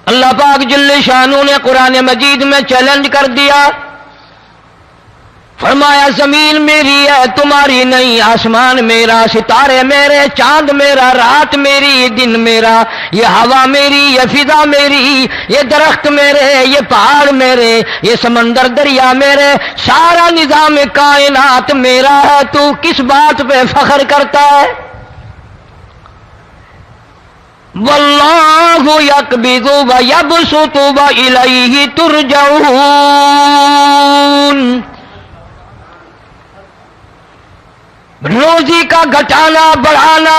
اللہ پاک جل شانہ نے قرآن مجید میں چیلنج کر دیا، فرمایا زمین میری ہے تمہاری نہیں، آسمان میرا، ستارے میرے، چاند میرا، رات میری، دن میرا، یہ ہوا میری، یہ فضا میری، یہ درخت میرے، یہ پہاڑ میرے، یہ سمندر دریا میرے، سارا نظام کائنات میرا ہے، تو کس بات پہ فخر کرتا ہے؟ واللہ یقبض ویبسط والیہ ترجعون، روزی کا گھٹانا بڑھانا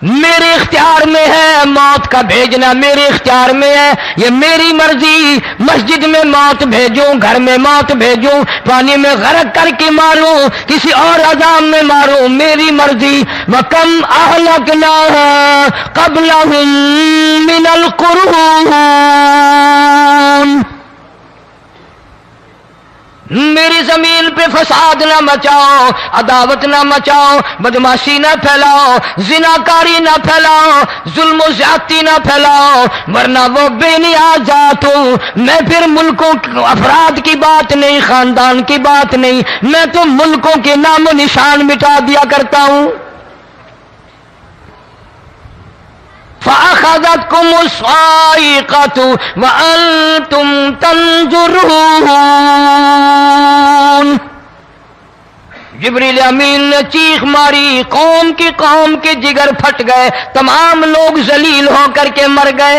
میرے اختیار میں ہے، موت کا بھیجنا میرے اختیار میں ہے، یہ میری مرضی، مسجد میں موت بھیجوں، گھر میں موت بھیجوں، پانی میں غرق کر کے ماروں، کسی اور عذاب میں ماروں، میری مرضی۔ وَكَمْ أَهْلَكْنَا قَبْلَهُمْ مِنَ الْقُرُونِ، میری زمین پہ فساد نہ مچاؤ، عداوت نہ مچاؤ، بدماشی نہ پھیلاؤ، زناکاری نہ پھیلاؤ، ظلم و زیادتی نہ پھیلاؤ، ورنہ وہ بے نیاز ذات ہوں۔ میں پھر ملکوں افراد کی بات نہیں، خاندان کی بات نہیں، میں تو ملکوں کے نام و نشان مٹا دیا کرتا ہوں۔ فَأَخَذَتْكُمُ الصَّاعِقَةُ وَأَنْتُمْ تَنْظُرُونَ، جبریل امین نے چیخ ماری، قوم کے جگر پھٹ گئے، تمام لوگ ذلیل ہو کر کے مر گئے۔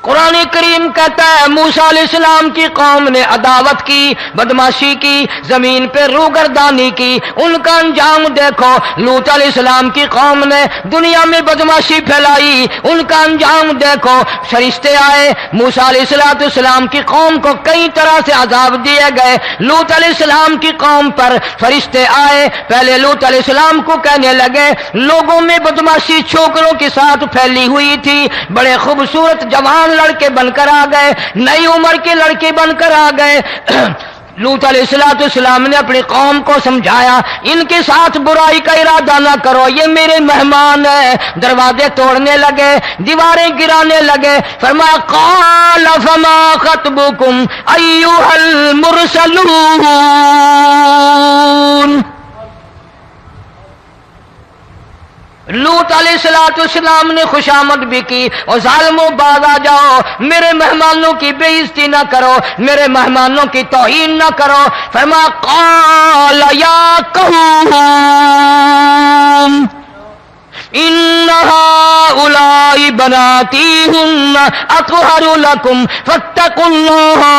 قرآن کریم کہتا ہے موسیٰ علیہ السلام کی قوم نے عداوت کی، بدماشی کی، زمین پہ روگردانی کی، ان کا انجام دیکھو۔ لوط علیہ السلام کی قوم نے دنیا میں بدماشی پھیلائی، ان کا انجام دیکھو۔ فرشتے آئے، موسیٰ علیہ السلام کی قوم کو کئی طرح سے عذاب دیے گئے۔ لوط علیہ السلام کی قوم پر فرشتے آئے، پہلے لوط علیہ السلام کو کہنے لگے لوگوں میں بدماشی چھوکروں کے ساتھ پھیلی ہوئی تھی، بڑے خوبصورت جوان لڑکے بن کر آ گئے، نئی عمر کے لڑکے بن کر آ گئے۔ لوط علیہ السلام نے اپنی قوم کو سمجھایا ان کے ساتھ برائی کا ارادہ نہ کرو، یہ میرے مہمان ہیں۔ دروازے توڑنے لگے، دیواریں گرانے لگے، فرمایا قال فما خطبکم ایھا المرسلون، لوط علیہ السلام نے خوشامد بھی کی، اور ظالموں باز آ جاؤ، میرے مہمانوں کی بے عزتی نہ کرو، میرے مہمانوں کی توہین نہ کرو۔ فرمایا قال یا قوم ان هؤلاء بناتی هن اطہر لکم فاتقوا اللہ۔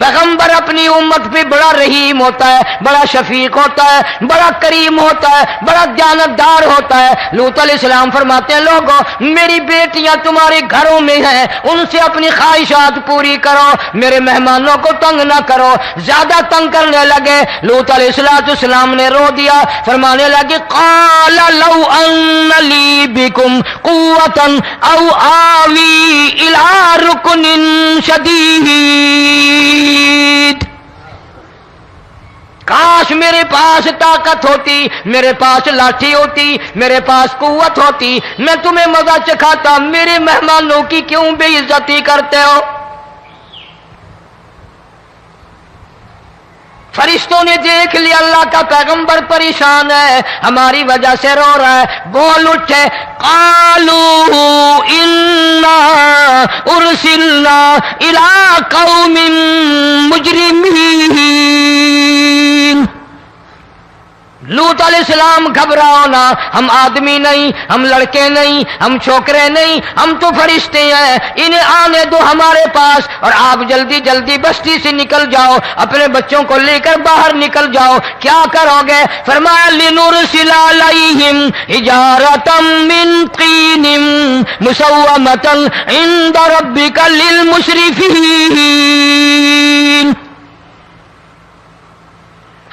پیغمبر اپنی امت پہ بڑا رحیم ہوتا ہے، بڑا شفیق ہوتا ہے، بڑا کریم ہوتا ہے، بڑا دیانتدار ہوتا ہے۔ لوط علیہ السلام فرماتے ہیں لوگوں میری بیٹیاں تمہارے گھروں میں ہیں، ان سے اپنی خواہشات پوری کرو، میرے مہمانوں کو تنگ نہ کرو۔ زیادہ تنگ کرنے لگے، لوط علیہ السلام نے رو دیا، فرمانے لگے قال لو ان لی بکم قوة او آوی الی رکن شدید، کاش میرے پاس طاقت ہوتی، میرے پاس لاٹھی ہوتی، میرے پاس قوت ہوتی، میں تمہیں مزہ چکھاتا، میرے مہمانوں کی کیوں بے عزتی کرتے ہو؟ فرشتوں نے دیکھ لیا اللہ کا پیغمبر پریشان ہے، ہماری وجہ سے رو رہا ہے، بول اٹھے قالوا انا ارسلنا الی قوم مجرمین۔ لوط علیہ السلام گھبراؤ نہ، ہم آدمی نہیں، ہم لڑکے نہیں، ہم چھوکرے نہیں، ہم تو فرشتے ہیں، انہیں آنے دو ہمارے پاس، اور آپ جلدی جلدی بستی سے نکل جاؤ، اپنے بچوں کو لے کر باہر نکل جاؤ۔ کیا کرو گے؟ فرمایا لنرسل علیہم حجارۃ من طین مسومۃ عند ربک للمسرفین،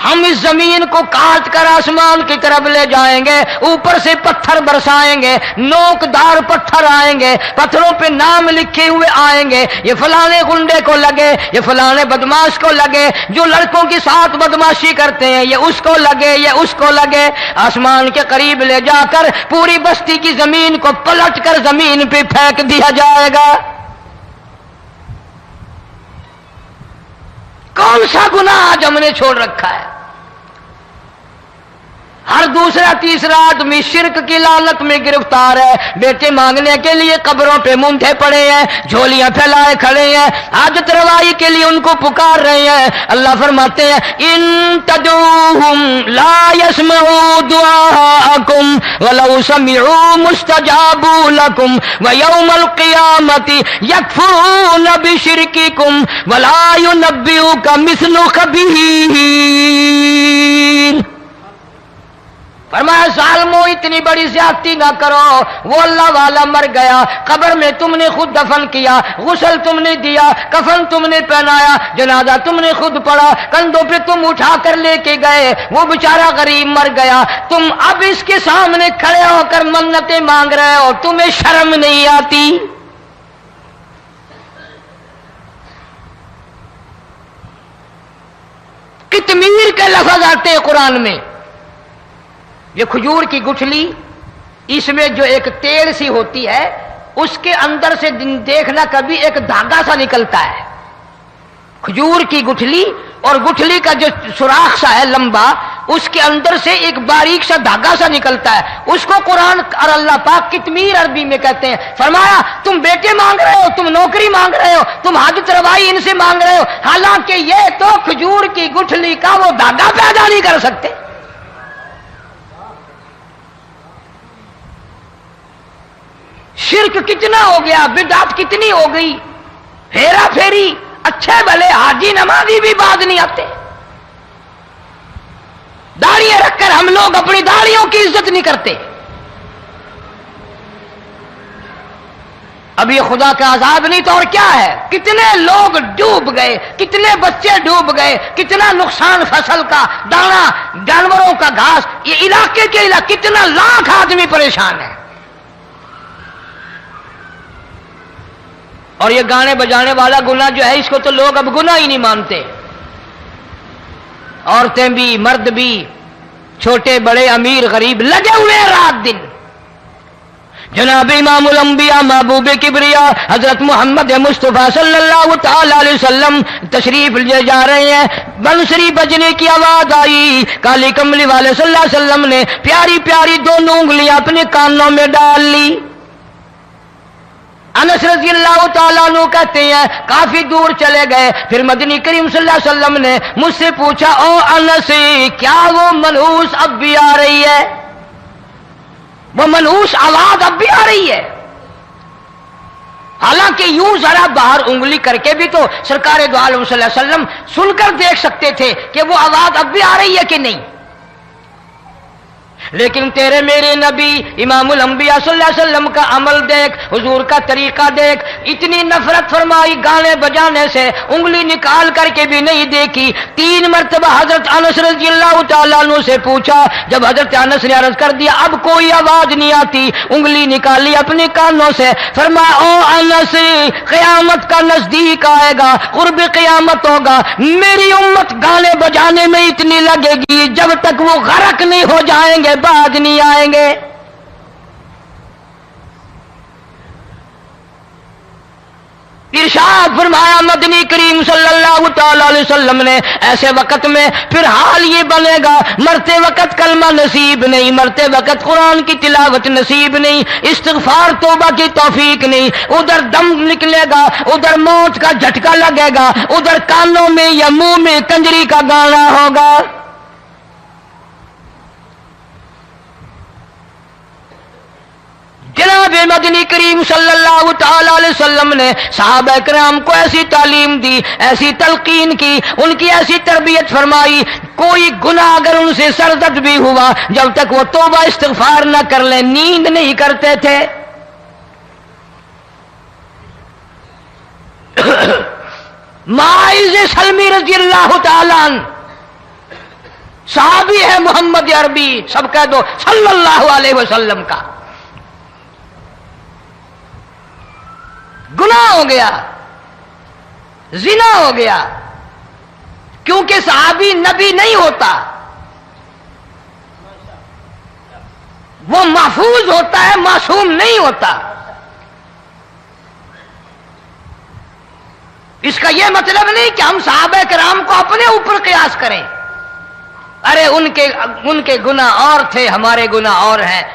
ہم اس زمین کو کاٹ کر آسمان کی طرف لے جائیں گے، اوپر سے پتھر برسائیں گے، نوکدار پتھر آئیں گے، پتھروں پہ نام لکھے ہوئے آئیں گے، یہ فلانے گنڈے کو لگے، یہ فلانے بدماش کو لگے، جو لڑکوں کے ساتھ بدماشی کرتے ہیں یہ اس کو لگے، یہ اس کو لگے۔ آسمان کے قریب لے جا کر پوری بستی کی زمین کو پلٹ کر زمین پہ پھینک دیا جائے گا۔ کون سا گناہ آج ہم نے چھوڑ رکھا ہے؟ ہر دوسرا تیسرا آدمی شرک کی لعنت میں گرفتار ہے، بیٹے مانگنے کے لیے قبروں پہ مونڈھے پڑے ہیں، جھولیاں پھیلائے کھڑے ہیں، حاجت روائی کے لیے ان کو پکار رہے ہیں۔ اللہ فرماتے ہیں ان تدعوہم لا يسمعوا دعاءکم ولو سمعوا مستجابوا لکم ویوم القیامت یکفرون بشرککم ولا ینبئک مثل خبیر۔ فرمایا ظالمو اتنی بڑی زیادتی نہ کرو، وہ اللہ والا مر گیا، قبر میں تم نے خود دفن کیا، غسل تم نے دیا، کفن تم نے پہنایا، جنازہ تم نے خود پڑھا، کندھوں پہ تم اٹھا کر لے کے گئے، وہ بیچارہ غریب مر گیا، تم اب اس کے سامنے کھڑے ہو کر منتیں مانگ رہے ہو، تمہیں شرم نہیں آتی؟ کتمیر کے لفظ آتے ہیں قرآن میں۔ یہ کھجور کی گٹھلی، اس میں جو ایک تیل سی ہوتی ہے، اس کے اندر سے دیکھنا کبھی ایک دھاگا سا نکلتا ہے۔ کھجور کی گٹھلی اور گٹھلی کا جو سوراخ سا ہے لمبا، اس کے اندر سے ایک باریک سا دھاگا سا نکلتا ہے، اس کو قرآن اور اللہ پاک کتمیر عربی میں کہتے ہیں۔ فرمایا تم بیٹے مانگ رہے ہو، تم نوکری مانگ رہے ہو، تم حاجت روائی ان سے مانگ رہے ہو، حالانکہ یہ تو کھجور کی گٹھلی کا وہ دھاگا پیدا نہیں کر سکتے۔ شرک کتنا ہو گیا، بدعت کتنی ہو گئی، ہیرا پھیری، اچھے بھلے حاجی نمازی بھی باز نہیں آتے۔ داڑیاں رکھ کر ہم لوگ اپنی داڑیوں کی عزت نہیں کرتے۔ اب یہ خدا کا عذاب نہیں تو اور کیا ہے؟ کتنے لوگ ڈوب گئے، کتنے بچے ڈوب گئے، کتنا نقصان فصل کا، دانا، جانوروں کا گھاس، یہ علاقے کے علاقے کتنا لاکھ آدمی پریشان ہے۔ اور یہ گانے بجانے والا گناہ جو ہے، اس کو تو لوگ اب گناہ ہی نہیں مانتے۔ عورتیں بھی، مرد بھی، چھوٹے بڑے، امیر غریب لگے ہوئے ہیں رات دن۔ جناب امام الانبیاء محبوب کبریا حضرت محمد مصطفیٰ صلی اللہ تعالی علیہ وسلم تشریف لے جا رہے ہیں، بنسری بجنے کی آواز آئی، کالی کملی والے صلی اللہ علیہ وسلم نے پیاری پیاری دونوں انگلیاں اپنے کانوں میں ڈال لی۔ انس رضی اللہ تعالیٰ عنہ کہتے ہیں کافی دور چلے گئے، پھر مدنی کریم صلی اللہ علیہ وسلم نے مجھ سے پوچھا او انس، کیا وہ منحوس اب بھی آ رہی ہے؟ وہ منحوس آواز اب بھی آ رہی ہے؟ حالانکہ یوں ذرا باہر انگلی کر کے بھی تو سرکار دو عالم صلی اللہ علیہ وسلم سن کر دیکھ سکتے تھے کہ وہ آواز اب بھی آ رہی ہے کہ نہیں، لیکن تیرے میرے نبی امام الانبیاء صلی اللہ علیہ وسلم کا عمل دیکھ، حضور کا طریقہ دیکھ، اتنی نفرت فرمائی گانے بجانے سے، انگلی نکال کر کے بھی نہیں دیکھی۔ 3 مرتبہ حضرت انس رضی اللہ تعالیٰ عنہ سے پوچھا، جب حضرت انس نے عرض کر دیا اب کوئی آواز نہیں آتی، انگلی نکالی اپنے کانوں سے، فرمایا او انس، قیامت کا نزدیک آئے گا، قرب قیامت ہوگا، میری امت گانے بجانے میں اتنی لگے گی جب تک وہ غرق نہیں ہو جائیں گے بعد نہیں آئیں گے۔ ارشاد فرمایا مدنی کریم صلی اللہ تعالی علیہ وسلم نے ایسے وقت میں پھر حال یہ بنے گا، مرتے وقت کلمہ نصیب نہیں، مرتے وقت قرآن کی تلاوت نصیب نہیں، استغفار توبہ کی توفیق نہیں، ادھر دم نکلے گا، ادھر موت کا جھٹکا لگے گا، ادھر کانوں میں یا منہ میں کنجری کا گانا ہوگا۔ جناب مدنی کریم صلی اللہ تعالی علیہ وسلم نے صحابہ کرام کو ایسی تعلیم دی، ایسی تلقین کی، ان کی ایسی تربیت فرمائی، کوئی گناہ اگر ان سے سرزد بھی ہوا جب تک وہ توبہ استغفار نہ کر لیں نیند نہیں کرتے تھے۔ معاذ سلمی رضی اللہ تعالیٰ عنہ صحابی ہے محمد عربی، سب کہہ دو صلی اللہ علیہ وسلم کا، گناہ ہو گیا، زنا ہو گیا، کیونکہ صحابی نبی نہیں ہوتا، وہ محفوظ ہوتا ہے، معصوم نہیں ہوتا۔ اس کا یہ مطلب نہیں کہ ہم صحابہ کرام کو اپنے اوپر قیاس کریں، ارے ان کے گناہ اور تھے، ہمارے گناہ اور ہیں۔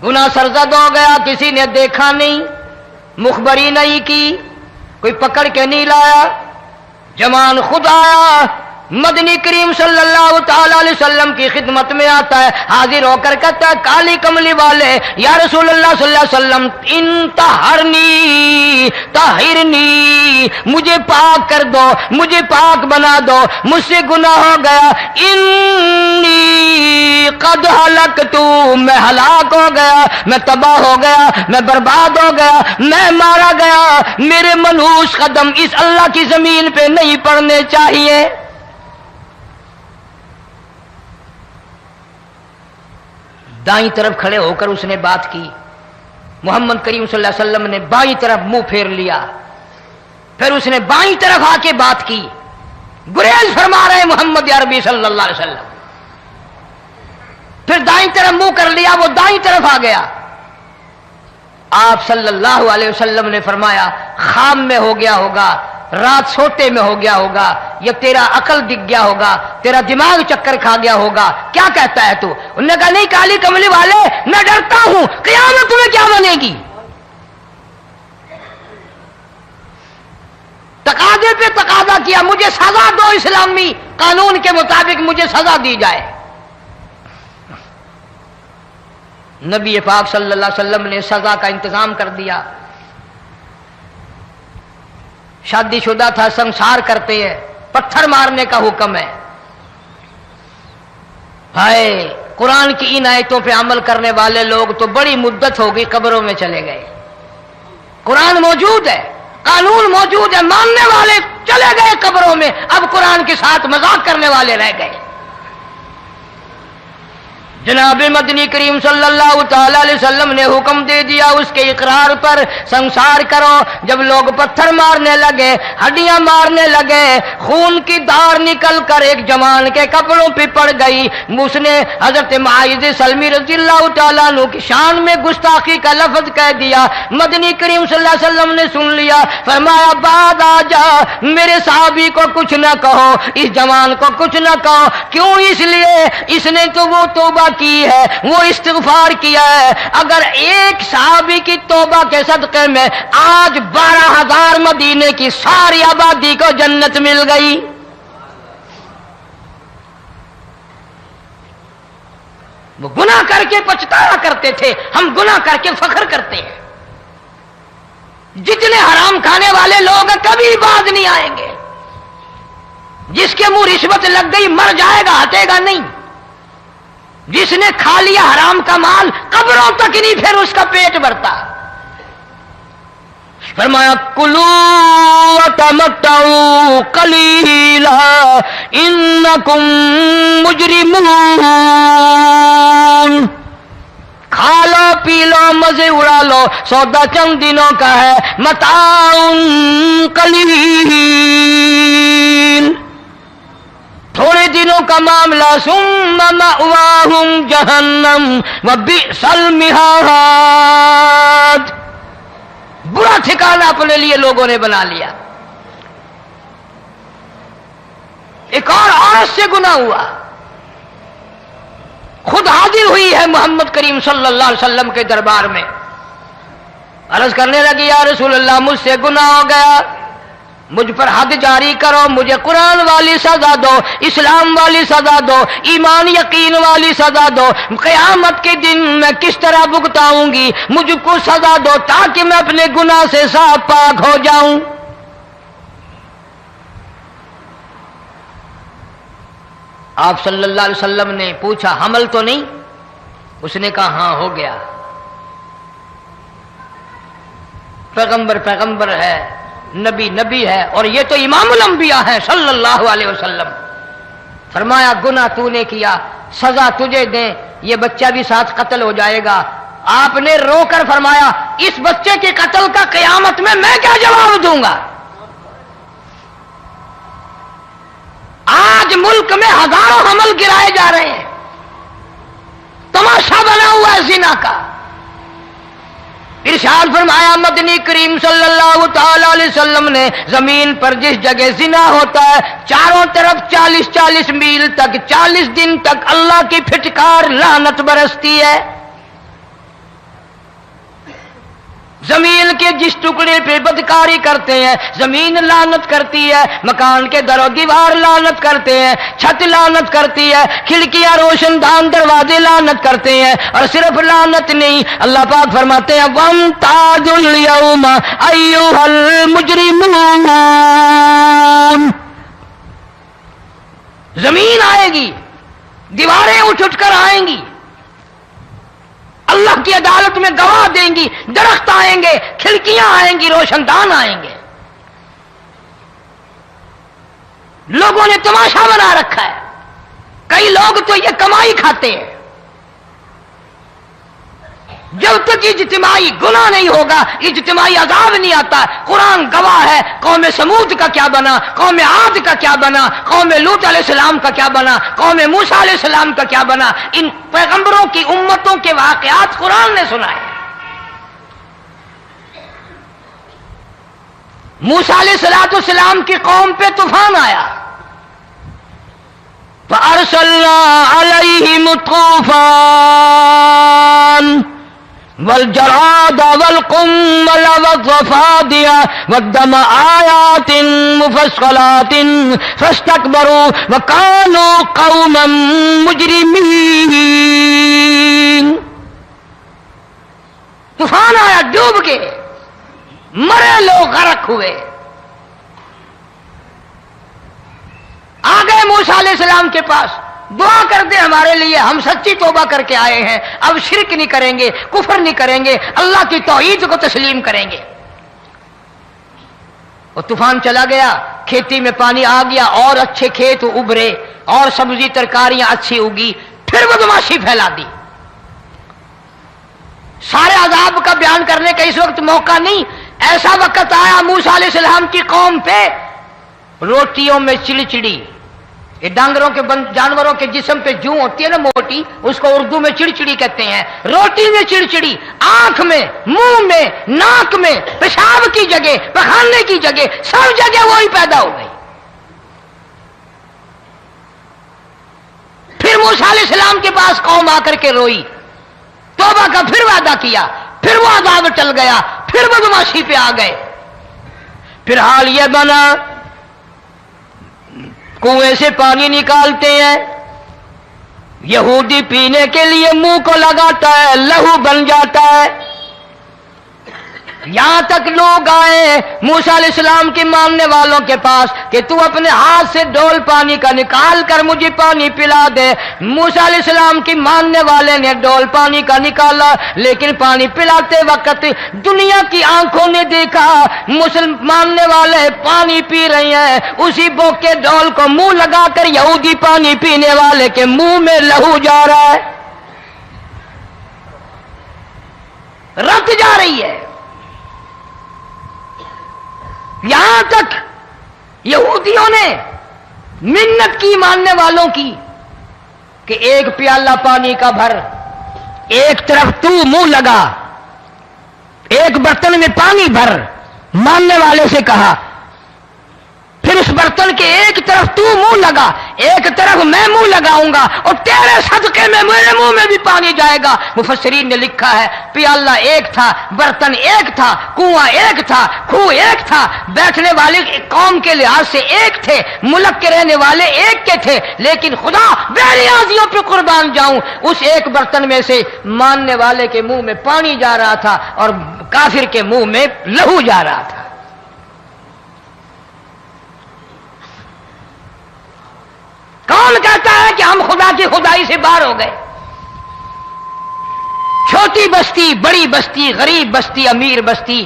گناہ سرزد ہو گیا، کسی نے دیکھا نہیں، مخبری نہیں کی، کوئی پکڑ کے نہیں لایا، جمان خود آیا، مدنی کریم صلی اللہ تعالی علیہ وسلم کی خدمت میں آتا ہے، حاضر ہو کر کہتا ہے کالی کملی والے یا رسول اللہ صلی اللہ علیہ وسلم انتہرنی طہرنی، مجھے پاک کر دو، مجھے پاک بنا دو، مجھ سے گناہ ہو گیا، انی قد ہلکتو، میں ہلاک ہو گیا، میں تباہ ہو گیا، میں برباد ہو گیا، میں مارا گیا، میرے منحوس قدم اس اللہ کی زمین پہ نہیں پڑنے چاہیے۔ دائیں طرف کھڑے ہو کر اس نے بات کی، محمد کریم صلی اللہ علیہ وسلم نے بائیں طرف منہ پھیر لیا، پھر اس نے بائیں طرف آ کے بات کی، گریز فرما رہے محمد عربی صلی اللہ علیہ وسلم، پھر دائیں طرف منہ کر لیا، وہ دائیں طرف آ گیا۔ آپ صلی اللہ علیہ وسلم نے فرمایا خواب میں ہو گیا ہوگا، رات سوتے میں ہو گیا ہوگا، یا تیرا عقل دکھ گیا ہوگا، تیرا دماغ چکر کھا گیا ہوگا، کیا کہتا ہے تو؟ انہوں نے کہا نہیں کالی کملی والے، میں ڈرتا ہوں قیامت تمہیں کیا بنے گی، تقاضے پہ تقاضا کیا، مجھے سزا دو، اسلامی قانون کے مطابق مجھے سزا دی جائے۔ نبی پاک صلی اللہ علیہ وسلم نے سزا کا انتظام کر دیا۔ شادی شدہ تھا، سنسار کرتے ہیں، پتھر مارنے کا حکم ہے۔ ہائے، قرآن کی ان آیتوں پہ عمل کرنے والے لوگ تو بڑی مدت ہو گئی قبروں میں چلے گئے۔ قرآن موجود ہے، قانون موجود ہے، ماننے والے چلے گئے قبروں میں، اب قرآن کے ساتھ مذاق کرنے والے رہ گئے۔ جناب مدنی کریم صلی اللہ تعالی علیہ وسلم نے حکم دے دیا اس کے اقرار پر، سنسار کرو۔ جب لوگ پتھر مارنے لگے، ہڈیاں مارنے لگے، خون کی دھار نکل کر ایک جوان کے کپڑوں پہ پڑ گئی، اس نے حضرت معاذ سلمی رضی اللہ تعالیٰ عنہ کی شان میں گستاخی کا لفظ کہہ دیا۔ مدنی کریم صلی اللہ علیہ وسلم نے سن لیا، فرمایا بعد آ جا، میرے صحابی کو کچھ نہ کہو، اس جوان کو کچھ نہ کہو۔ کیوں؟ اس لیے اس نے تو وہ توبہ کی ہے، وہ استغفار کیا ہے۔ اگر ایک صحابی کی توبہ کے صدقے میں آج 12,000 مدینے کی ساری آبادی کو جنت مل گئی۔ وہ گناہ کر کے پچھتایا کرتے تھے، ہم گناہ کر کے فخر کرتے ہیں۔ جتنے حرام کھانے والے لوگ کبھی باز نہیں آئیں گے۔ جس کے منہ رشوت لگ گئی مر جائے گا، ہٹے گا نہیں۔ جس نے کھا لیا حرام کا مال قبروں تک نہیں پھر اس کا پیٹ بھرتا۔ فرمایا کلو وتمتعوا قلیلا انکم مجرمون، کھا لو پی لو مزے اڑا لو، سودا چند دنوں کا ہے، متاع قلیل، تھوڑے دنوں کا معاملہ، ثم مأواہم جہنم وبئس المہاد، برا ٹھکانہ اپنے لیے لوگوں نے بنا لیا۔ ایک اور عورت سے گناہ ہوا، خود حاضر ہوئی ہے محمد کریم صلی اللہ علیہ وسلم کے دربار میں، عرض کرنے لگی یا رسول اللہ مجھ سے گناہ ہو گیا، مجھ پر حد جاری کرو، مجھے قرآن والی سزا دو، اسلام والی سزا دو، ایمان یقین والی سزا دو، قیامت کے دن میں کس طرح بھگتاؤں گی، مجھ کو سزا دو تاکہ میں اپنے گناہ سے صاف پاک ہو جاؤں۔ آپ صلی اللہ علیہ وسلم نے پوچھا حمل تو نہیں؟ اس نے کہا ہاں ہو گیا۔ پیغمبر ہے، نبی ہے، اور یہ تو امام الانبیاء ہے صلی اللہ علیہ وسلم۔ فرمایا گناہ تو نے کیا، سزا تجھے دیں، یہ بچہ بھی ساتھ قتل ہو جائے گا۔ آپ نے رو کر فرمایا اس بچے کے قتل کا قیامت میں کیا جواب دوں گا؟ آج ملک میں ہزاروں حمل گرائے جا رہے ہیں، تماشا بنا ہوا ہے زنا کا۔ ارشاد فرمایا مدنی کریم صلی اللہ تعالی علیہ وسلم نے زمین پر جس جگہ زنا ہوتا ہے چاروں طرف 40 میل تک 40 دن تک اللہ کی پھٹکار لعنت برستی ہے۔ زمین کے جس ٹکڑے پہ بدکاری کرتے ہیں زمین لعنت کرتی ہے، مکان کے در و دیوار لعنت کرتے ہیں، چھت لعنت کرتی ہے، کھڑکیاں روشن دان دروازے لعنت کرتے ہیں۔ اور صرف لعنت نہیں، اللہ پاک فرماتے ہیں وَامْتَازُوا الْيَوْمَ أَيُّهَا الْمُجْرِمُونَ۔ زمین آئے گی، دیواریں اٹھ کر آئیں گی، اللہ کی عدالت میں گواہ دیں گی، درخت آئیں گے، کھڑکیاں آئیں گی، روشن دان آئیں گے۔ لوگوں نے تماشا بنا رکھا ہے، کئی لوگ تو یہ کمائی کھاتے ہیں۔ جب تک اجتماعی گناہ نہیں ہوگا اجتماعی عذاب نہیں آتا۔ قرآن گواہ ہے، قوم سمود کا کیا بنا، قوم عاد کا کیا بنا، قوم لوط علیہ السلام کا کیا بنا، قوم موسیٰ علیہ السلام کا کیا بنا۔ ان پیغمبروں کی امتوں کے واقعات قرآن نے سنائے۔ موسیٰ علیہ السلام کی قوم پہ طوفان آیا، فَأَرْسَلْنَا عَلَيْهِمُ الطُّوفَانَ وَالْجَرَادَ وَالْقُمَّلَ وَالضَّفَادِعَ وَالدَّمَ آيَاتٍ مُفَصَّلَاتٍ فَاسْتَكْبَرُوا وَكَانُوا قَوْمًا مُجْرِمِينَ۔ طوفان آیا، ڈوب گئے، مرے لوگ، غرق ہوئے۔ آ گئے موسیٰ علیہ السلام کے پاس، دعا کر دے ہمارے لیے، ہم سچی توبہ کر کے آئے ہیں، اب شرک نہیں کریں گے، کفر نہیں کریں گے، اللہ کی توحید کو تسلیم کریں گے۔ اور طوفان چلا گیا، کھیتی میں پانی آ گیا، اور اچھے کھیت ابھرے، اور سبزی ترکاریاں اچھی اگی، پھر بدماشی پھیلا دی۔ سارے عذاب کا بیان کرنے کا اس وقت موقع نہیں۔ ایسا وقت آیا موسیٰ علیہ السلام کی قوم پہ، روٹیوں میں چڑچڑی، یہ ڈانگروں کے جانوروں کے جسم پہ جوں ہوتی ہے نا موٹی، اس کو اردو میں چڑچڑی کہتے ہیں۔ روٹی میں چڑچڑی، آنکھ میں، منہ میں، ناک میں، پیشاب کی جگہ، پخانے کی جگہ، سب جگہ وہی پیدا ہو گئی۔ پھر موسیٰ علیہ السلام کے پاس قوم آ کر کے روئی، توبہ کا پھر وعدہ کیا، پھر وہ عذاب ٹل گیا، پھر بدماشی پہ آ گئے۔ پھر حال یہ بنا کنویں سے پانی نکالتے ہیں، یہودی پینے کے لیے منہ کو لگاتا ہے، لہو بن جاتا ہے۔ یہاں تک لوگ آئے موسیٰ علیہ السلام کے ماننے والوں کے پاس کہ تو اپنے ہاتھ سے ڈول پانی کا نکال کر مجھے پانی پلا دے۔ موسیٰ علیہ السلام کی ماننے والے نے ڈول پانی کا نکالا، لیکن پانی پلاتے وقت دنیا کی آنکھوں نے دیکھا ماننے والے پانی پی رہے ہیں، اسی بوک کے ڈول کو منہ لگا کر یہودی پانی پینے والے کے منہ میں لہو جا رہا ہے، رت جا رہی ہے۔ یہاں تک یہودیوں نے منت کی ماننے والوں کی کہ ایک پیالہ پانی کا بھر، ایک طرف تو منہ لگا، ایک برتن میں پانی بھر، ماننے والے سے کہا، پھر اس برتن کے ایک طرف تو منہ لگا، ایک طرف میں منہ لگاؤں گا، اور تیرے صدقے میں میرے منہ میں بھی پانی جائے گا۔ مفسرین نے لکھا ہے پیالہ ایک تھا، برتن ایک تھا، کنواں ایک تھا، کھوہ ایک تھا، بیٹھنے والے قوم کے لحاظ سے ایک تھے، ملک کے رہنے والے ایک کے تھے، لیکن خدا بے نیازیوں پہ قربان جاؤں، اس ایک برتن میں سے ماننے والے کے منہ میں پانی جا رہا تھا اور کافر کے منہ میں لہو جا رہا تھا۔ کون کہتا ہے کہ ہم خدا کی خدائی سے باہر ہو گئے؟ چھوٹی بستی، بڑی بستی، غریب بستی، امیر بستی،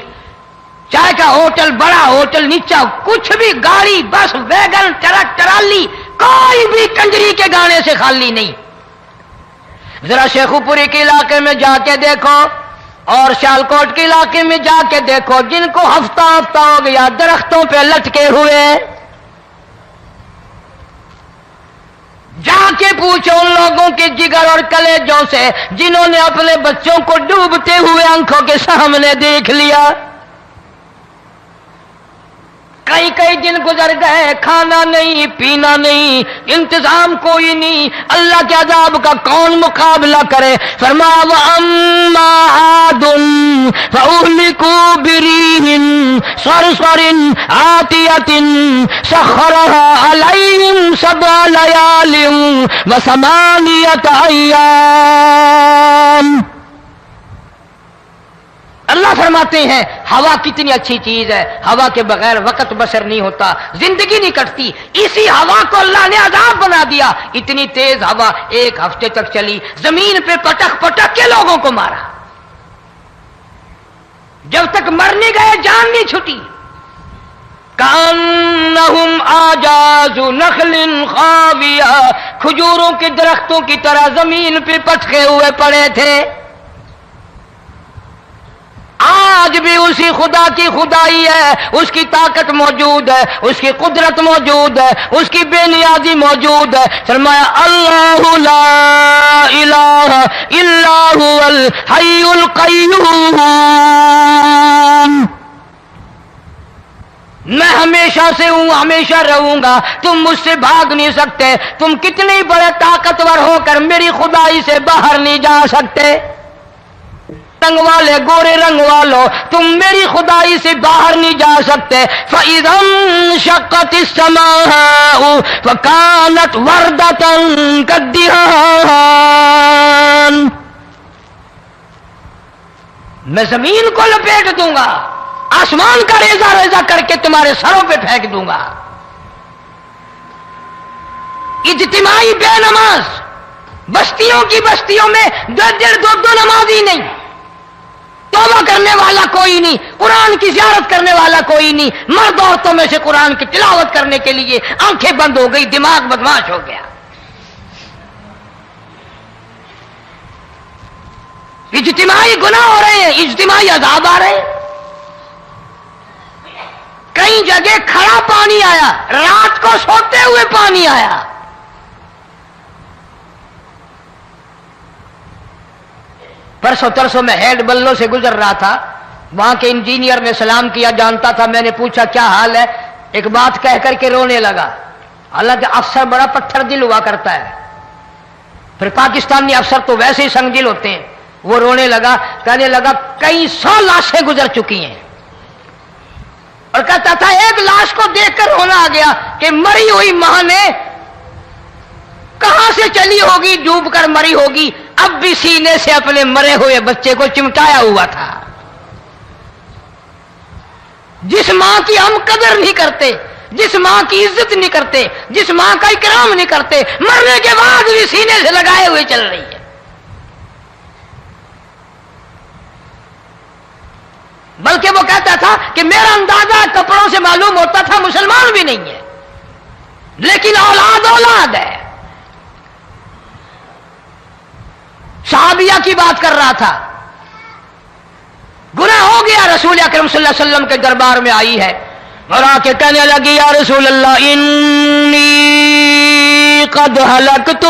چائے کا ہوٹل، بڑا ہوٹل، نیچا، کچھ بھی، گاڑی، بس، ویگن، ٹرک، ٹرالی، کوئی بھی کنجری کے گانے سے خالی نہیں. ذرا شیخو پوری کے علاقے میں جا کے دیکھو اور سیالکوٹ کے علاقے میں جا کے دیکھو جن کو ہفتہ ہفتہ ہو گیا درختوں پہ لٹکے ہوئے، جا کے پوچھو ان لوگوں کے جگر اور کلیجوں سے جنہوں نے اپنے بچوں کو ڈوبتے ہوئے آنکھوں کے سامنے دیکھ لیا. کئی دن گزر گئے، کھانا نہیں پینا نہیں، انتظام کوئی نہیں، اللہ کے عذاب کا کون مقابلہ کرے؟ فرمایا وَأَمَّا عَادٌ فَأُهْلِكُوا بِرِيحٍ صَرْصَرٍ عَاتِيَةٍ سَخَّرَهَا عَلَيْهِمْ 7 لَيَالٍ و8 أَيَّامٍ. اللہ فرماتے ہیں ہوا کتنی اچھی چیز ہے، ہوا کے بغیر وقت بسر نہیں ہوتا، زندگی نہیں کٹتی. اسی ہوا کو اللہ نے عذاب بنا دیا. اتنی تیز ہوا 1 ہفتے تک چلی، زمین پہ پٹک پٹک کے لوگوں کو مارا. جب تک مر نہیں گئے جان نہیں چھٹی. کأنہم اعجاز نخل خاویہ، کھجوروں کے درختوں کی طرح زمین پہ پٹکے ہوئے پڑے تھے. آج بھی اسی خدا کی خدائی ہے، اس کی طاقت موجود ہے، اس کی قدرت موجود ہے، اس کی بے نیازی موجود ہے. فرمایا اللہ لا الہ الا هو الحی القیوم. میں ہمیشہ سے ہوں، ہمیشہ رہوں گا، تم مجھ سے بھاگ نہیں سکتے. تم کتنی بڑے طاقتور ہو کر میری خدائی سے باہر نہیں جا سکتے. رنگ والے، گورے رنگ والو، تم میری خدائی سے باہر نہیں جا سکتے. فَإِذَا انشَقَّتِ السَّمَاءُ فَكَانَتْ وَرْدَةً كَالدِّهَانِ. میں زمین کو لپیٹ دوں گا، آسمان کا ریزہ ریزہ کر کے تمہارے سروں پہ پھینک دوں گا. اجتماعی بے نماز، بستیوں کی بستیوں میں 2 نمازی نہیں، توبہ کرنے والا کوئی نہیں، قرآن کی زیارت کرنے والا کوئی نہیں. مرد عورتوں میں سے قرآن کی تلاوت کرنے کے لیے آنکھیں بند ہو گئی، دماغ بدماش ہو گیا. اجتماعی گناہ ہو رہے ہیں، اجتماعی عذاب آ رہے ہیں. کئی جگہ کھڑا پانی آیا، رات کو سوتے ہوئے پانی آیا. پرسوں ترسوں میں ہیڈ بلوں سے گزر رہا تھا، وہاں کے انجینئر نے سلام کیا، جانتا تھا. میں نے پوچھا کیا حال ہے؟ ایک بات کہہ کر کے رونے لگا. حالانکہ افسر بڑا پتھر دل ہوا کرتا ہے، پھر پاکستانی افسر تو ویسے ہی سنگ دل ہوتے ہیں. وہ رونے لگا، کہنے لگا کئی 100 لاشیں گزر چکی ہیں، اور کہتا تھا ایک لاش کو دیکھ کر رونا آ گیا کہ مری ہوئی ماں نے کہاں سے چلی ہوگی، ڈوب کر مری ہوگی، اب بھی سینے سے اپنے مرے ہوئے بچے کو چمٹایا ہوا تھا. جس ماں کی ہم قدر نہیں کرتے، جس ماں کی عزت نہیں کرتے، جس ماں کا اکرام نہیں کرتے، مرنے کے بعد بھی سینے سے لگائے ہوئے چل رہی ہے. بلکہ وہ کہتا تھا کہ میرا اندازہ کپڑوں سے معلوم ہوتا تھا مسلمان بھی نہیں ہے، لیکن اولاد اولاد ہے. صحابیہ کی بات کر رہا تھا، گناہ ہو گیا، رسول اکرم صلی اللہ علیہ وسلم کے دربار میں آئی ہے اور آ کے کہنے لگی یا رسول اللہ انی قد ہلکت،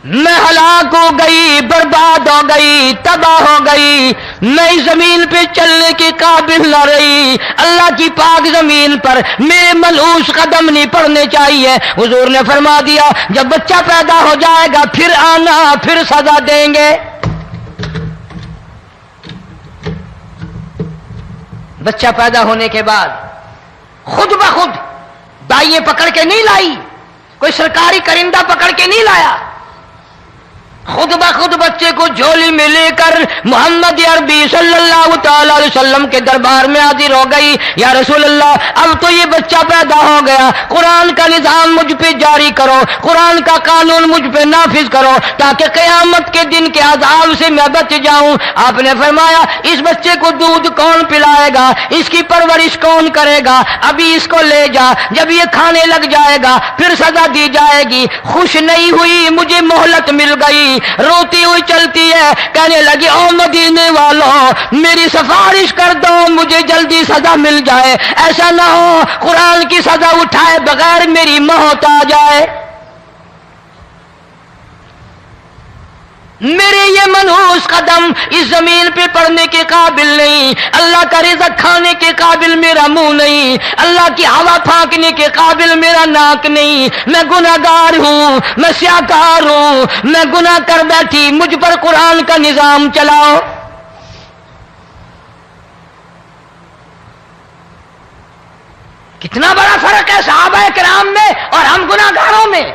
میں ہلاک ہو گئی، برباد ہو گئی، تباہ ہو گئی، میں اس زمین پہ چلنے کے قابل نہ رہی. اللہ کی پاک زمین پر میرے ملعوس قدم نہیں پڑنے چاہیے. حضور نے فرما دیا جب بچہ پیدا ہو جائے گا پھر آنا، پھر سزا دیں گے. بچہ پیدا ہونے کے بعد خود بخود دائیں پکڑ کے نہیں لائی، کوئی سرکاری کرندہ پکڑ کے نہیں لایا. خود بخود بچے کو جھولی میں لے کر محمد عربی صلی اللہ تعالی علیہ وسلم کے دربار میں حاضر ہو گئی. یا رسول اللہ اب تو یہ بچہ پیدا ہو گیا, قرآن کا نظام مجھ پہ جاری کرو, قرآن کا قانون مجھ پہ نافذ کرو تاکہ قیامت کے دن کے عذاب سے میں بچ جاؤں. آپ نے فرمایا اس بچے کو دودھ کون پلائے گا, اس کی پرورش کون کرے گا, ابھی اس کو لے جا, جب یہ کھانے لگ جائے گا پھر سزا دی جائے گی. خوش نہیں ہوئی, مجھے مہلت مل گئی, روتی ہوئی چلتی ہے, کہنے لگی او مدینے والوں میری سفارش کر دو, مجھے جلدی سزا مل جائے, ایسا نہ ہو قرآن کی سزا اٹھائے بغیر میری موت آ جائے. میرے یہ منحوس قدم اس زمین پہ پڑنے کے قابل نہیں, اللہ کا رزق کھانے کے قابل میرا منہ نہیں, اللہ کی ہوا پھانکنے کے قابل میرا ناک نہیں, میں گناہگار ہوں, میں سیاکار ہوں, میں گناہ کر بیٹھی, مجھ پر قرآن کا نظام چلاؤ. کتنا بڑا فرق ہے صحابہ کرام میں اور ہم گناہگاروں میں.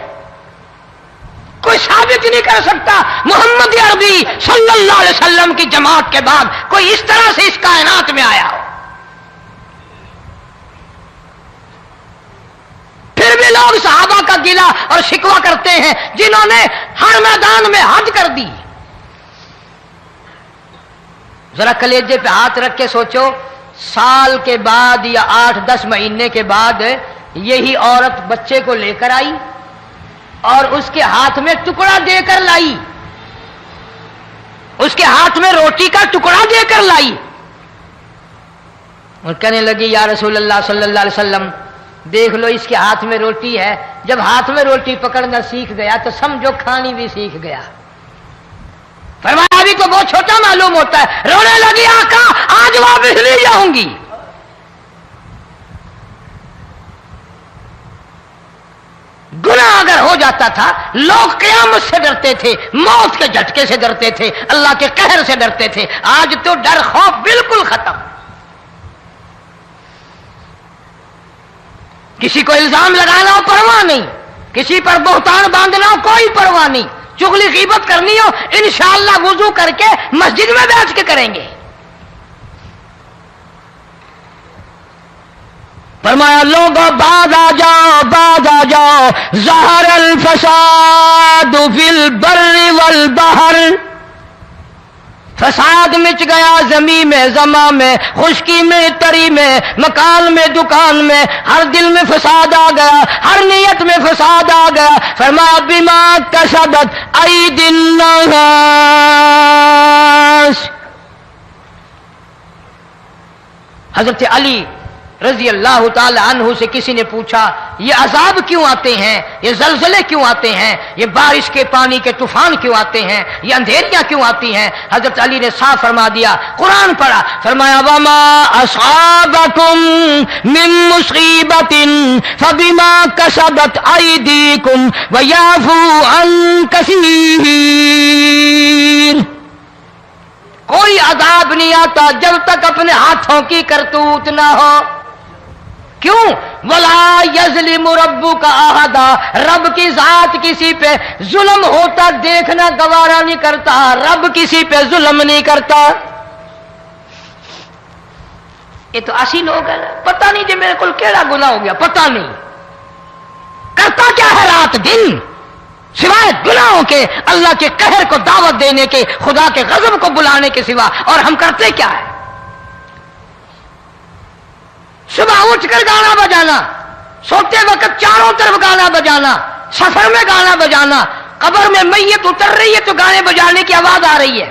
کوئی ثابت نہیں کر سکتا محمد عربی صلی اللہ علیہ وسلم کی جماعت کے بعد کوئی اس طرح سے اس کائنات میں آیا ہو. پھر بھی لوگ صحابہ کا گلہ اور شکوہ کرتے ہیں جنہوں نے ہر میدان میں حج کر دی. ذرا کلیجے پہ ہاتھ رکھ کے سوچو, سال کے بعد یا 8-10 مہینے کے بعد یہی عورت بچے کو لے کر آئی اور اس کے ہاتھ میں ٹکڑا دے کر لائی, اس کے ہاتھ میں روٹی کا ٹکڑا دے کر لائی اور کہنے لگی یا رسول اللہ صلی اللہ علیہ وسلم دیکھ لو اس کے ہاتھ میں روٹی ہے. جب ہاتھ میں روٹی پکڑنا سیکھ گیا تو سمجھو کھانی بھی سیکھ گیا. فرمایا ابھی تو بہت چھوٹا معلوم ہوتا ہے. رونے لگی آقا آج واپس لے جاؤں گی. گناہ اگر ہو جاتا تھا لوگ قیامت سے ڈرتے تھے, موت کے جھٹکے سے ڈرتے تھے, اللہ کے قہر سے ڈرتے تھے. آج تو ڈر خوف بالکل ختم. کسی کو الزام لگانا ہو پرواہ نہیں, کسی پر بہتان باندھنا ہو کوئی پرواہ نہیں, چغلی غیبت کرنی ہو انشاءاللہ وضو کر کے مسجد میں بیٹھ کے کریں گے. فرمایا لوگوں بعد آ جاؤ ظہر الفساد فی البر والبحر. فساد مچ گیا زمین میں, زماں میں, خشکی میں, تری میں, مکان میں, دکان میں, ہر دل میں فساد آ گیا, ہر نیت میں فساد آ گیا. فرمایا بما کسبت ایدی الناس. حضرت علی رضی اللہ تعالی عنہ سے کسی نے پوچھا یہ عذاب کیوں آتے ہیں, یہ زلزلے کیوں آتے ہیں, یہ بارش کے پانی کے طوفان کیوں آتے ہیں, یہ اندھیریاں کیوں آتی ہیں؟ حضرت علی نے صاف فرما دیا, قرآن پڑھا, فرمایا وما اصابکم من مصیبت فبما کسبت ایدیکم ویعفو عن کثیر. کوئی عذاب نہیں آتا جب تک اپنے ہاتھوں کی کرتوت نہ ہو. کیوں؟ ولا یظلم ربک احدا, رب کی ذات کسی پہ ظلم ہوتا دیکھنا گوارا نہیں کرتا, رب کسی پہ ظلم نہیں کرتا. یہ تو اسی لوگ ہیں, پتہ نہیں جی میرے کو کیڑا گناہ ہو گیا, پتہ نہیں کرتا کیا ہے رات دن سوائے گناہوں کے, اللہ کے قہر کو دعوت دینے کے, خدا کے غضب کو بلانے کے سوا. اور ہم کرتے کیا ہے؟ صبح اٹھ کر گانا بجانا, سوتے وقت چاروں طرف گانا بجانا, سفر میں گانا بجانا, قبر میں میت اتر رہی ہے تو گانے بجانے کی آواز آ رہی ہے.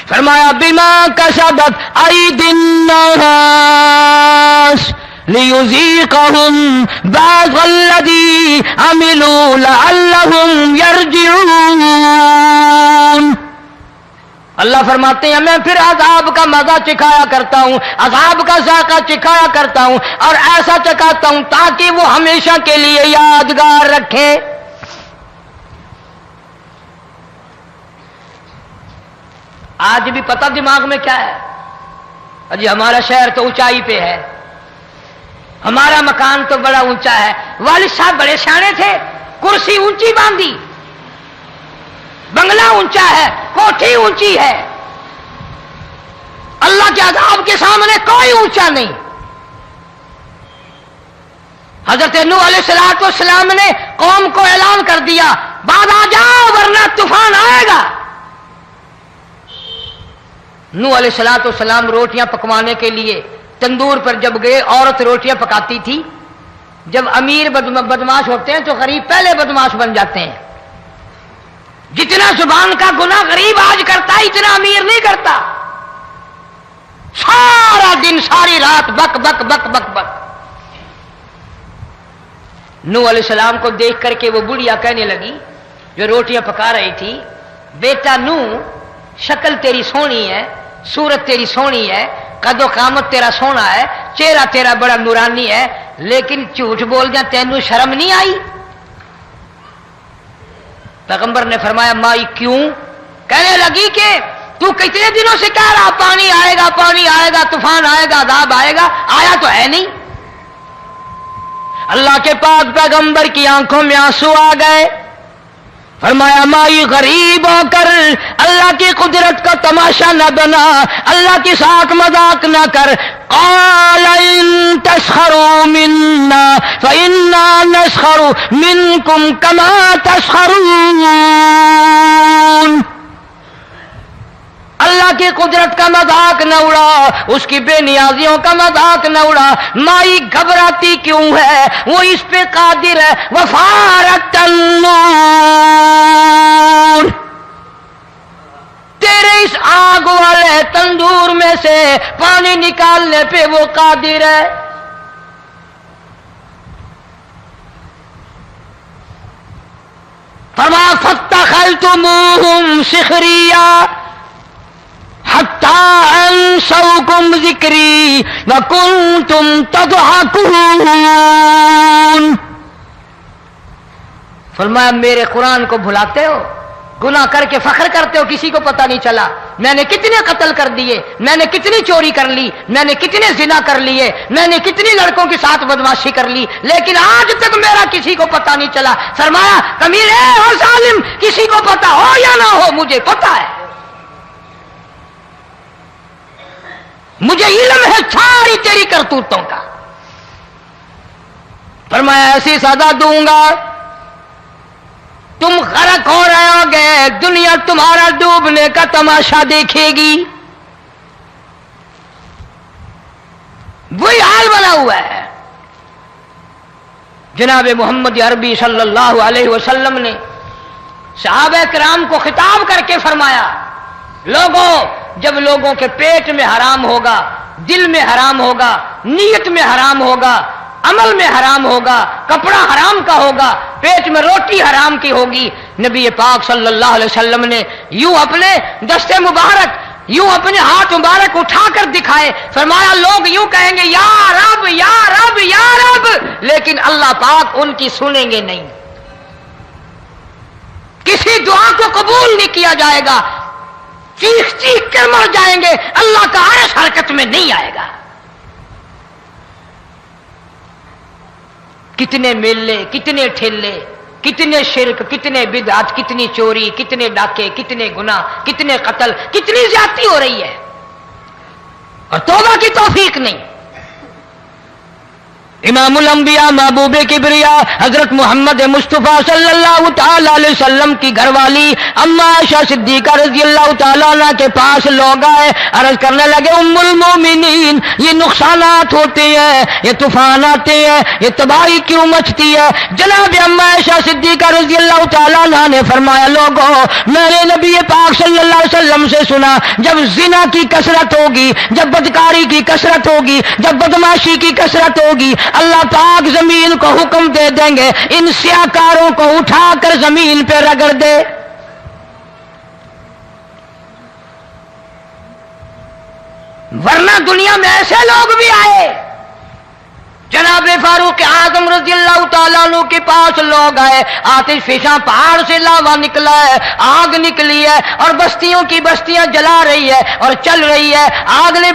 فرمایا بما کسبت ایدی الناس لیذیقہم بعض الذی عملوا لعلہم یرجعون. اللہ فرماتے ہیں میں پھر عذاب کا مزہ چکھایا کرتا ہوں, عذاب کا ذائقہ چکھایا کرتا ہوں, اور ایسا چکھاتا ہوں تاکہ وہ ہمیشہ کے لیے یادگار رکھے. آج بھی پتہ دماغ میں کیا ہے؟ جی ہمارا شہر تو اونچائی پہ ہے, ہمارا مکان تو بڑا اونچا ہے. والد صاحب بڑے سیانے تھے, کرسی اونچی باندھی, بنگلہ اونچا ہے، کوٹھی اونچی ہے، اللہ کے عذاب کے سامنے کوئی اونچا نہیں۔ حضرت نوح علیہ السلام نے قوم کو اعلان کر دیا، بعد آ جاؤ ورنہ طوفان آئے گا۔ نوح علیہ السلام روٹیاں پکوانے کے لیے تندور پر جب گئے، عورت روٹیاں پکاتی تھی۔ جب امیر بدماش ہوتے ہیں تو غریب پہلے بدماش بن جاتے ہیں۔ جتنا زبان کا گناہ غریب آج کرتا ہے اتنا امیر نہیں کرتا۔ سارا دن ساری رات بک بک بک بک بک۔ نوح علیہ السلام کو دیکھ کر کے وہ بڑھیا کہنے لگی جو روٹیاں پکا رہی تھی، بیٹا نوح، شکل تیری سونی ہے، صورت تیری سونی ہے، قد و قامت تیرا سونا ہے، چہرہ تیرا بڑا نورانی ہے، لیکن جھوٹ بول جا تینوں شرم نہیں آئی؟ پیغمبر نے فرمایا مائی کیوں؟ کہنے لگی کہ تو کتنے دنوں سے کہہ رہا پانی آئے گا، پانی آئے گا، طوفان آئے گا، عذاب آئے گا، آیا تو ہے نہیں۔ اللہ کے پاک پیغمبر کی آنکھوں میں آنسو آ گئے۔ فرمایا مائی غریب ہو کر اللہ کی قدرت کا تماشا نہ بنا، اللہ کے ساتھ مذاق نہ کر۔ قال ان تسخروا منا فإنا نسخر منكم كما تسخرون۔ اللہ کی قدرت کا مذاق نہ اڑا، اس کی بے نیازیوں کا مذاق نہ اڑا۔ مائی گھبراتی کیوں ہے؟ وہ اس پہ قادر ہے۔ وفارت النور، تیرے اس آگ والے تندور میں سے پانی نکالنے پہ وہ قادر ہے۔ فرمایا فاتخذتموہم سخریا حتی انسوکم ذکری وکنتم تضحکون۔ فرمایا میرے قرآن کو بھلاتے ہو، گناہ کر کے فخر کرتے ہو، کسی کو پتہ نہیں چلا میں نے کتنے قتل کر دیے، میں نے کتنی چوری کر لی، میں نے کتنے زنا کر لیے، میں نے کتنی لڑکوں کے ساتھ بدماشی کر لی، لیکن آج تک میرا کسی کو پتہ نہیں چلا۔ فرمایا کمینے اور ظالم، کسی کو پتہ ہو یا نہ ہو مجھے پتہ ہے، مجھے علم ہے ساری تیری کرتوتوں کا۔ فرمایا ایسی سزا دوں گا تم غرق ہو رہے ہو گے، دنیا تمہارا ڈوبنے کا تماشا دیکھے گی۔ وہی حال بنا ہوا ہے۔ جناب محمد عربی صلی اللہ علیہ وسلم نے صحابہ کرام کو خطاب کر کے فرمایا، لوگوں، جب لوگوں کے پیٹ میں حرام ہوگا، دل میں حرام ہوگا، نیت میں حرام ہوگا، عمل میں حرام ہوگا، کپڑا حرام کا ہوگا، پیٹ میں روٹی حرام کی ہوگی، نبی پاک صلی اللہ علیہ وسلم نے یوں اپنے دست مبارک، یوں اپنے ہاتھ مبارک اٹھا کر دکھائے، فرمایا لوگ یوں کہیں گے یا رب یا رب یا رب، لیکن اللہ پاک ان کی سنیں گے نہیں، کسی دعا کو قبول نہیں کیا جائے گا، چیخ چیخ کر مر جائیں گے، اللہ کا عرش حرکت میں نہیں آئے گا۔ کتنے میلے، کتنے ٹھیلے، کتنے شرک، کتنے بدعت، کتنی چوری، کتنے ڈاکے، کتنے گناہ، کتنے قتل، کتنی زیادتی ہو رہی ہے اور توبہ کی توفیق نہیں۔ امام الانبیاء محبوب کبریا حضرت محمد مصطفیٰ صلی اللہ تعالی علیہ وسلم کی گھر والی اما عائشہ صدیقہ رضی اللہ تعالیٰ عنہ کے پاس لوگ آئے، عرض کرنے لگے ام المومنین، یہ نقصانات ہوتے ہیں، یہ طوفان آتے ہیں، یہ تباہی کیوں مچتی ہے؟ جناب اما عائشہ صدیقہ رضی اللہ تعالیٰ عنہ نے فرمایا، لوگوں، میں نے نبی پاک صلی اللہ علیہ وسلم سے سنا، جب زنا کی کثرت ہوگی، جب بدکاری کی کثرت ہوگی، جب بدماشی کی کثرت ہوگی، اللہ پاک زمین کو حکم دے دیں گے ان سیاکاروں کو اٹھا کر زمین پہ رگڑ دے۔ ورنہ دنیا میں ایسے لوگ بھی آئے، جناب فاروق اعظم رضی اللہ تعالیٰ عنہ کے پاس لوگ آئے، آتش فشاں پہاڑ سے لاوا نکلا ہے، آگ نکلی ہے اور بستیوں کی بستیاں جلا رہی ہے اور چل رہی ہے، آگ نے